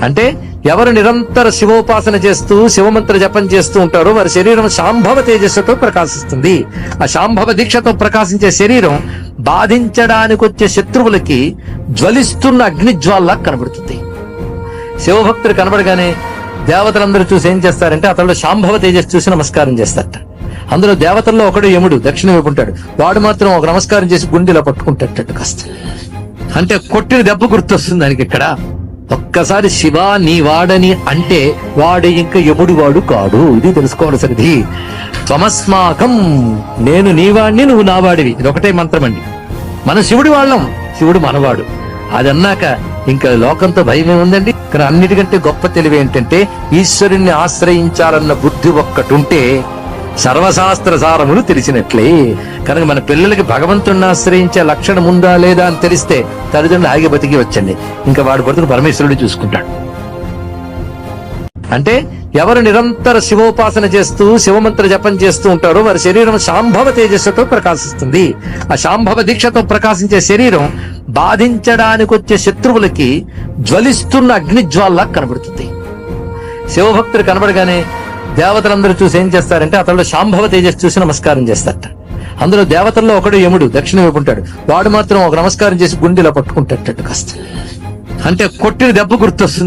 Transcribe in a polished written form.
అంటే ఎవరు నిరంతర శివోపాసన చేస్తూ శివమంత్ర జపం చేస్తూ ఉంటారో వారి శరీరం శాంభవ తేజస్సుతో ప్రకాశిస్తుంది. ఆ శాంభవ దీక్షతో ప్రకాశించే శరీరం బాధించడానికి వచ్చే శత్రువులకి జ్వలిస్తున్న అగ్నిజ్వాల్లా కనబడుతుంది. శివభక్తుడు కనబడగానే దేవతలందరూ చూసి ఏం చేస్తారంటే అతడు శాంభవ తేజస్సు చూసి నమస్కారం చేస్తారట. అందులో దేవతల్లో ఒకడు యముడు దక్షిణ వైపు ఉంటాడు. వాడు మాత్రం ఒక నమస్కారం చేసి గుండెలో పట్టుకుంటాడు కాస్త. అంటే కొట్టిన దెబ్బ గుర్తొస్తుంది దానికి. ఇక్కడ ఒక్కసారి శివ నీ వాడని అంటే వాడు ఇంకా యముడు వాడు కాడు. ఇది తెలుసుకోవాల్సినది. త్వమస్మాకం, నేను నీవాడిని నువ్వు నావాడివి. ఇది ఒకటే మంత్రం అండి. మన శివుడి వాళ్ళం, శివుడు మనవాడు. అది అన్నాక ఇంకా లోకంతో భయమే ఉందండి. కానీ అన్నిటికంటే గొప్ప తెలివి ఏంటంటే ఈశ్వరుణ్ణి ఆశ్రయించాలన్న బుద్ధి ఒక్కటుంటే సర్వశాస్త్ర సారములు తెలిసినట్లే. కనుక మన పిల్లలకి భగవంతుడిని ఆశ్రయించే లక్షణం ఉందా లేదా అని తెలిస్తే తల్లిదండ్రులు ఆగి బతికి వచ్చండి. ఇంకా వాడి బతుకు పరమేశ్వరుడు చూసుకుంటాడు. అంటే ఎవరు నిరంతర శివోపాసన చేస్తూ శివమంత్ర జపం చేస్తూ ఉంటారో వారి శరీరం శాంభవ తేజస్సుతో ప్రకాశిస్తుంది. ఆ శాంభవ దీక్షతో ప్రకాశించే శరీరం బాధించడానికి వచ్చే శత్రువులకి జ్వలిస్తున్న అగ్నిజ్వాల్లా కనబడుతుంది. శివభక్తుడు కనబడగానే దేవతలందరూ చూసి ఏం చేస్తారంటే అతడు శాంభవ తేజస్సు చూసి నమస్కారం చేస్తారట. అందులో దేవతల్లో ఒకడు యముడు దక్షిణ వైపు ఉంటాడు. వాడు మాత్రం ఒక నమస్కారం చేసి గుండెలో పట్టుకుంటాడు కాస్త. అంటే కొట్టిన దెబ్బ గుర్తొస్తుంది.